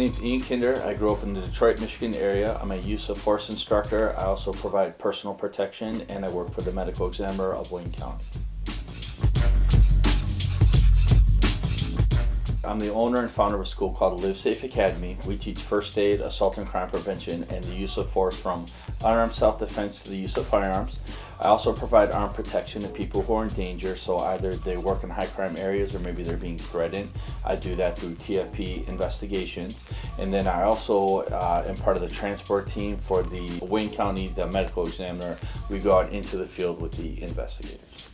name's Ian Kinder. I grew up in the Detroit, Michigan area. I'm a use of force instructor. I also provide personal protection, and I work for the medical examiner of Wayne County. I'm the owner and founder of a school called Live Safe Academy. We teach first aid, assault and crime prevention, and the use of force from unarmed self-defense to the use of firearms. I also provide armed protection to people who are in danger, so either they work in high crime areas or maybe they're being threatened. I do that through TFP investigations. And then I also am part of the transport team for the Wayne County, the medical examiner. We go out into the field with the investigators.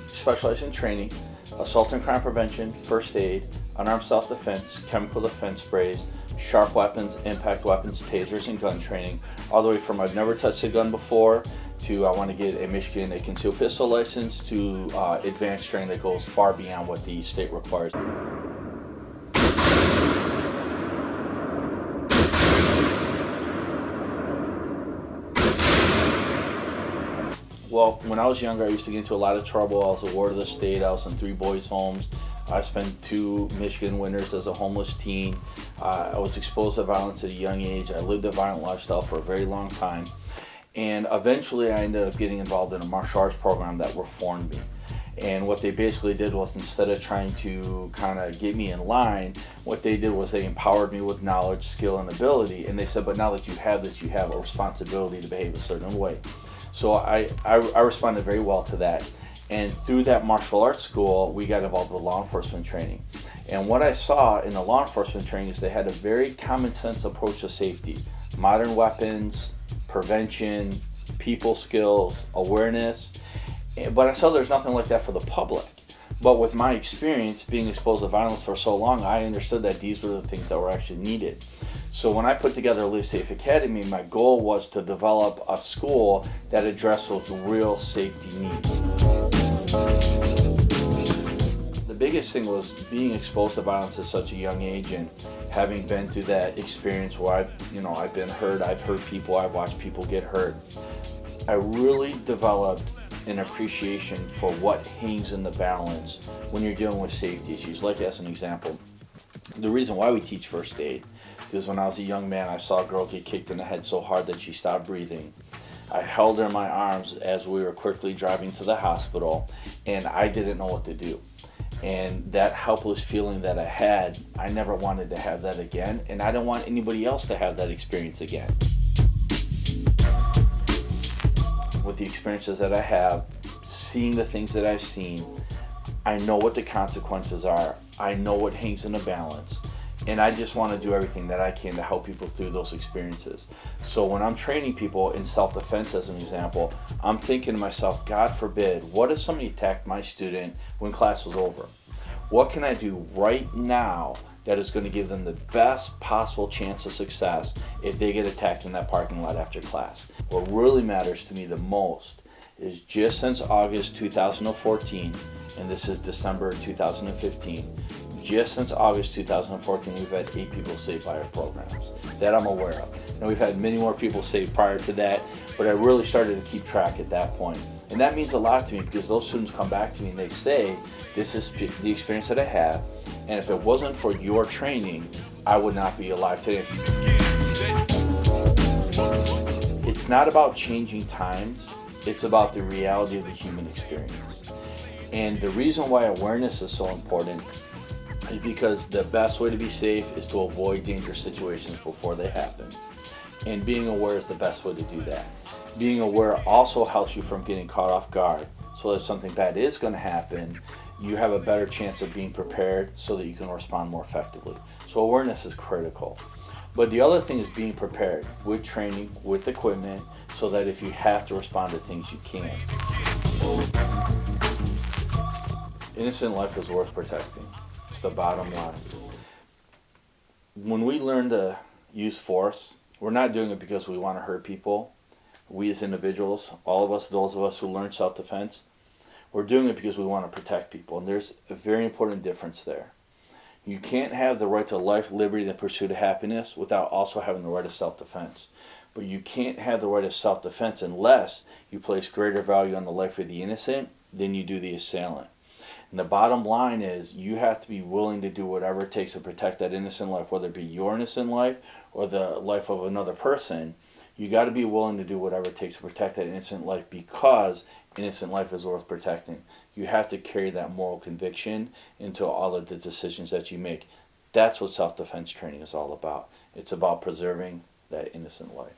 Specialize in training, assault and crime prevention, first aid, unarmed self-defense, chemical defense sprays, sharp weapons, impact weapons, tasers, and gun training, all the way from I've never touched a gun before to I want to get a Michigan a concealed pistol license to advanced training that goes far beyond what the state requires. Well, when I was younger, I used to get into a lot of trouble. I was a ward of the state. I was in 3 boys' homes. I spent 2 Michigan winters as a homeless teen. I was exposed to violence at a young age. I lived a violent lifestyle for a very long time. And eventually, I ended up getting involved in a martial arts program that reformed me. And what they basically did was, instead of trying to kind of get me in line, what they did was they empowered me with knowledge, skill, and ability. And they said, but now that you have this, you have a responsibility to behave a certain way. So I responded very well to that. And through that martial arts school, we got involved with law enforcement training. And what I saw in the law enforcement training is they had a very common sense approach to safety. Modern weapons, prevention, people skills, awareness. But I saw there's nothing like that for the public. But with my experience being exposed to violence for so long, I understood that these were the things that were actually needed. So when I put together Live Safe Academy, my goal was to develop a school that addressed those real safety needs. The biggest thing was being exposed to violence at such a young age, and having been through that experience where I've been hurt, I've hurt people, I've watched people get hurt. I really developed an appreciation for what hangs in the balance when you're dealing with safety issues. Like, as an example, the reason why we teach first aid is when I was a young man, I saw a girl get kicked in the head so hard that she stopped breathing. I held her in my arms as we were quickly driving to the hospital, and I didn't know what to do. And that helpless feeling that I had, I never wanted to have that again, and I don't want anybody else to have that experience again. With the experiences that I have, seeing the things that I've seen, I know what the consequences are. I know what hangs in the balance. And I just want to do everything that I can to help people through those experiences. So when I'm training people in self-defense, as an example, I'm thinking to myself, God forbid, what if somebody attacked my student when class was over? What can I do right now that is going to give them the best possible chance of success if they get attacked in that parking lot after class? What really matters to me the most is, just since August 2014, and this is December 2015, just since August 2014, we've had 8 people saved by our programs that I'm aware of. Now, we've had many more people saved prior to that, but I really started to keep track at that point. And that means a lot to me, because those students come back to me and they say, this is the experience that I have, and if it wasn't for your training, I would not be alive today. It's not about changing times, it's about the reality of the human experience. And the reason why awareness is so important is because the best way to be safe is to avoid dangerous situations before they happen. And being aware is the best way to do that. Being aware also helps you from getting caught off guard. So if something bad is going to happen, you have a better chance of being prepared so that you can respond more effectively. So awareness is critical. But the other thing is being prepared with training, with equipment, so that if you have to respond to things, you can. Innocent life is worth protecting. It's the bottom line. When we learn to use force, we're not doing it because we want to hurt people. We as individuals, all of us, those of us who learn self-defense, we're doing it because we want to protect people. And there's a very important difference there. You can't have the right to life, liberty, and the pursuit of happiness without also having the right of self-defense. But you can't have the right of self-defense unless you place greater value on the life of the innocent than you do the assailant. And the bottom line is you have to be willing to do whatever it takes to protect that innocent life, whether it be your innocent life or the life of another person. You got to be willing to do whatever it takes to protect that innocent life, because innocent life is worth protecting. You have to carry that moral conviction into all of the decisions that you make. That's what self-defense training is all about. It's about preserving that innocent life.